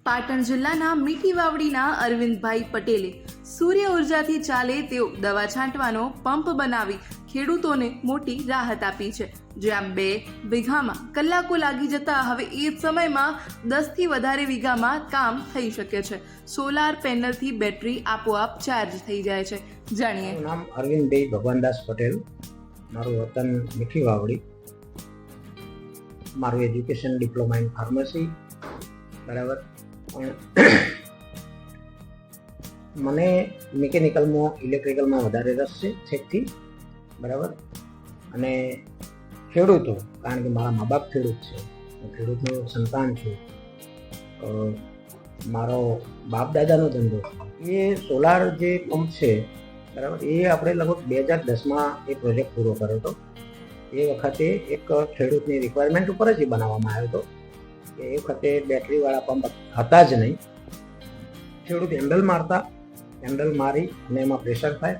પાટણ જિલ્લાના મીઠી વાવડીના અરવિંદભાઈ પટેલે સૂર્ય ઉર્જાથી ચાલે તેવો દવા છાંટવાનો પંપ બનાવી ખેડૂતોને મોટી રાહત આપી છે. જ્યાં 2 વીઘામાં કલાકો લાગી જતા હવે એ જ સમયમાં 10થી વધારે વીઘામાં કામ થઈ શકે છે. સોલાર પેનલથી બેટરી આપોઆપ ચાર્જ થઈ જાય છે. જાણીએ. મારું નામ અરવિંદભાઈ ભગવાનદાસ પટેલ, મારું વતન મીઠી વાવડી, મારું એજ્યુકેશન ડિપ્લોમા ઇન ફાર્મસી, બરાબર. પણ મને મિકેનિકલમાં ઇલેક્ટ્રિકલમાં વધારે રસ છે છેકથી, બરાબર. અને ખેડૂતો, કારણ કે મારા મા બાપ ખેડૂત છે, હું ખેડૂતનું સંતાન છું, મારો બાપ દાદાનો ધંધો છે. એ સોલાર જે પંપ છે, બરાબર, એ આપણે લગભગ 2010માં એ પ્રોજેક્ટ પૂરો કર્યો હતો. એ વખતે એક ખેડૂતની રિક્વાયરમેન્ટ ઉપર જ બનાવવામાં આવ્યો હતો. એ વખતે બેટરીવાળા પંપ હતા જ નહીં. ખેડૂત હેન્ડલ મારી અને એમાં પ્રેશર થાય,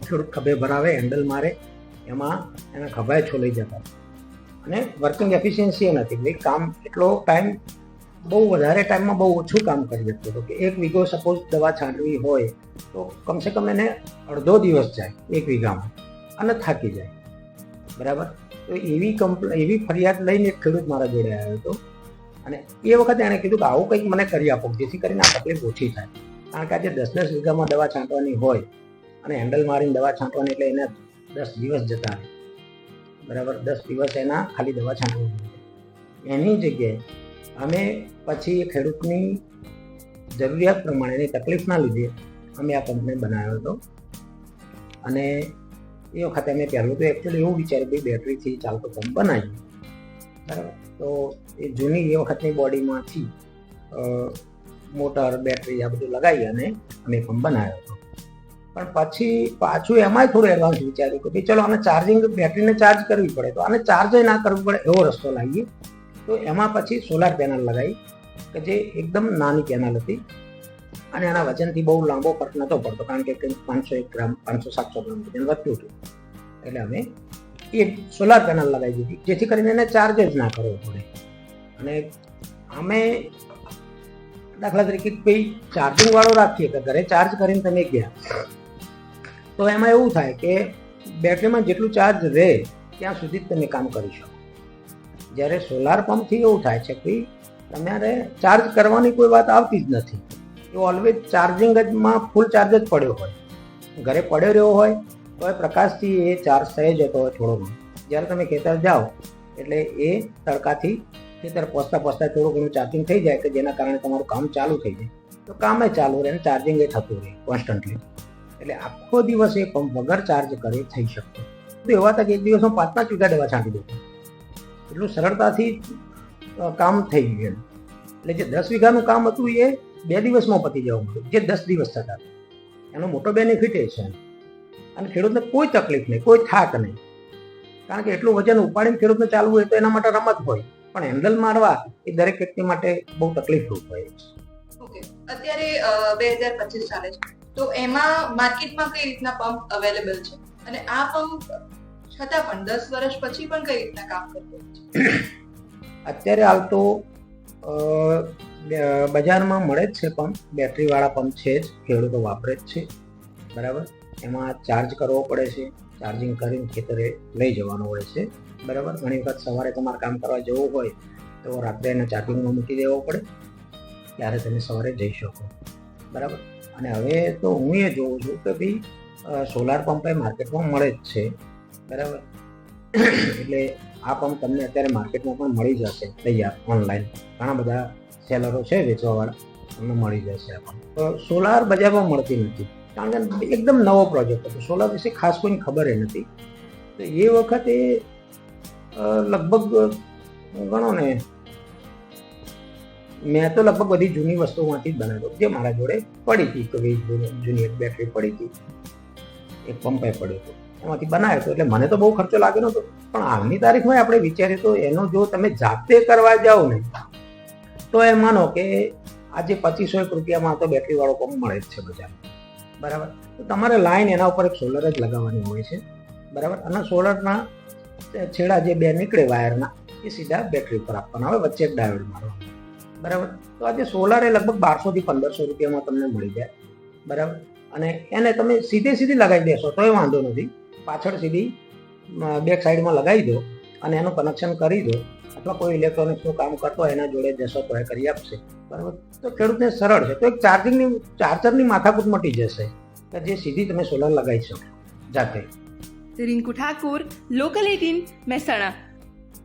ખેડૂત ખભે ભરાવે, હેન્ડલ મારે, એમાં એના ખભાએ છોલાઈ જતા. અને વર્કિંગ એફિશિયન્સી એ નથી, ભાઈ કામ એટલો ટાઈમ, બહુ વધારે ટાઈમમાં બહુ ઓછું કામ કરી શકતો હતો. કે 1 વીઘો સપોઝ દવા છાંટવી હોય તો કમસે કમ એને અડધો દિવસ જાય 1 વીઘામાં અને થાકી જાય, બરાબર. તો એવી ફરિયાદ લઈને એક ખેડૂત મારા જોડે આવ્યો હતો. અને એ વખતે એણે કીધું કે આવું કંઈક મને કરી આપો, જેથી કરીને આ તકલીફ ઓછી થાય. કારણ કે આજે 10 વીઘામાં દવા છાંટવાની હોય અને હેન્ડલ મારીને દવા છાંટવાની, એટલે એને 10 દિવસ જતા રહે, બરાબર. 10 દિવસ એના ખાલી દવા છાંટવાની. એની જગ્યાએ અમે પછી એ ખેડૂતની જરૂરિયાત પ્રમાણે, એની તકલીફના લીધે અમે આ પંપને બનાવ્યો હતો. અને એ વખતે અમે પહેલું તો એકચ્યુઅલી એવું વિચાર્યું કે બેટરીથી ચાલતો પંપ બનાવીએ, બરાબર. તો એ જૂની એ વખતની બોડીમાંથી મોટર, બેટરી આ બધું લગાવી અને અમે પંપ બનાવ્યો હતો. પણ પછી પાછું એમાંય થોડું એડવાન્સ વિચાર્યું કે ભાઈ ચલો આને ચાર્જિંગ, બેટરીને ચાર્જ કરવી પડે, તો આને ચાર્જ ના કરવું પડે એવો રસ્તો લાવીએ. તો એમાં પછી સોલાર પેનલ લગાવી, કે જે એકદમ નાની પેનલ હતી અને એના વજનથી બહુ લાંબો ફરક નહોતો પડતો, કારણ કે 501 ગ્રામ, 500-700 ગ્રામ વજન વધતું હતું. એટલે અમે એ સોલાર પેનલ લગાવી દીધી, જેથી કરીને એને ચાર્જ જ ના કરવો પડે. અને અમે દાખલા તરીકે ભાઈ ચાર્જિંગ વાળો રાખીએ કે ઘરે ચાર્જ કરીને તમે ગયા, તો એમાં એવું થાય કે બેટરીમાં જેટલું ચાર્જ રહે ત્યાં સુધી જ તમે કામ કરી શકો. જ્યારે સોલાર પંપથી એવું થાય છે કે તમારે ચાર્જ કરવાની કોઈ વાત આવતી જ નથી. એ ઓલવેઝ ચાર્જિંગ માં ફૂલ ચાર્જ જ પડ્યો હોય, ઘરે પડ્યો રહ્યો હોય તો એ પ્રકાશથી એ ચાર્જ થઈ જતો હોય થોડો ઘણો. જ્યારે તમે ખેતર જાઓ એટલે એ તડકાથી ખેતર પહોંચતા થોડું ઘણું ચાર્જિંગ થઈ જાય, કે જેના કારણે તમારું કામ ચાલુ થઈ જાય. તો કામ એ ચાલુ રહે અને ચાર્જિંગ એ થતું રહે કોન્સ્ટન્ટલી. એટલે આખો દિવસ એ પંપ વગર ચાર્જ કરે થઈ શકતો. તો એવા તક એક દિવસમાં 5-5 વીઘા દવા છાંટી દેતો. એટલું સરળતાથી કામ થઈ ગયું. એટલે જે 10 વીઘાનું કામ હતું એ 2 દિવસમાં પતી જવું હતું, જે 10 દિવસ થતા. એનો મોટો બેનિફિટ એ છે. અને ખેડૂતને કોઈ તકલીફ નહીં, કોઈ થાક નહીં. કારણ કે એટલું વજન ઉપાડીને ખેડૂતને ચાલવું હોય તો એના માટે રમત હોય, પણ હેન્ડલ મારવા એ દરેક વ્યક્તિ માટે બહુ તકલીફરૂપ હોય છે. ઓકે, અત્યારે 2025 ચાલે છે, તો એમાં માર્કેટમાં કઈ રીતના પંપ અવેલેબલ છે, અને આ પંપ છતાં પણ 10 વર્ષ પછી પણ કઈ રીતના કામ કરતો છે? અત્યારે હાલ તો બજારમાં મળે જ છે પંપ, બેટરીવાળા પંપ છે જ, ખેડૂતો વાપરે જ છે, બરાબર. એમાં ચાર્જ કરવો પડે છે, ચાર્જિંગ કરીને ખેતરે લઈ જવાનું હોય છે, બરાબર. ઘણી વખત સવારે તમારે કામ કરવા જવું હોય તો રાત્રે એને ચાર્જિંગમાં મૂકી દેવો પડે, ત્યારે તમે સવારે જઈ શકો, બરાબર. અને હવે તો હું એ જોઉં છું કે ભાઈ સોલાર પંપ એ માર્કેટમાં મળે જ છે, બરાબર. એટલે આ પંપ તમને અત્યારે માર્કેટમાં પણ મળી જશે તૈયાર ઓનલાઈન. ઘણા બધા સેલરો છે વેચવાવાળા, તમને મળી જશે આ પંપ. સોલાર બજારમાં મળતી નથી, કારણ કે એકદમ નવો પ્રોજેક્ટ હતો. સોલાર વિશે ખાસ કોઈને ખબર એ નથી. તો એ વખતે લગભગ ગણો ને, મેં તો લગભગ બધી જૂની વસ્તુઓમાંથી જ બનાવ્યો, જે મારા જોડે પડી હતી. કે ભાઈ જૂની એક બેટરી પડી હતી, એક પંપે પડ્યો હતો, એમાંથી બનાવ્યો હતો. એટલે મને તો બહુ ખર્ચો લાગ્યો નહોતો. પણ હાલની તારીખમાં આપણે વિચારીએ તો એનો જો તમે જાતે કરવા જાઓ ને, તો એ માનો કે આજે 2500 રૂપિયામાં તો બેટરીવાળો પંપ મળે જ છે બજારમાં, બરાબર. તો તમારે લાઈન એના ઉપર એક સોલર જ લગાવવાની હોય છે, બરાબર. અને સોલરના છેડા જે 2 નીકળે વાયરના, એ સીધા બેટરી ઉપર આપવાના હોય, વચ્ચે એક ડાયોડ મારવાનો, બરાબર. તો આજે સોલાર એ લગભગ 1200 થી 1500 રૂપિયામાં તમને મળી જાય, બરાબર. અને એને તમે સીધી લગાવી દેશો તો એ વાંધો નથી, પાછળ સીધી બેક સાઈડમાં લગાવી દો અને એનું કનેક્શન કરી દો, અથવા કોઈ ઇલેક્ટ્રોનિક્સનું કામ કરતો હોય એના જોડે જશો તો એ કરી આપશે, બરાબર. તો ખેડૂતને સરળ છે. તો એક ચાર્જરની માથાકૂટ મટી જશે કે જે સીધી તમે સોલાર લગાવી શકો જાતે. રિંકુ ઠાકોર, લોકલ 18, મહેસાણા.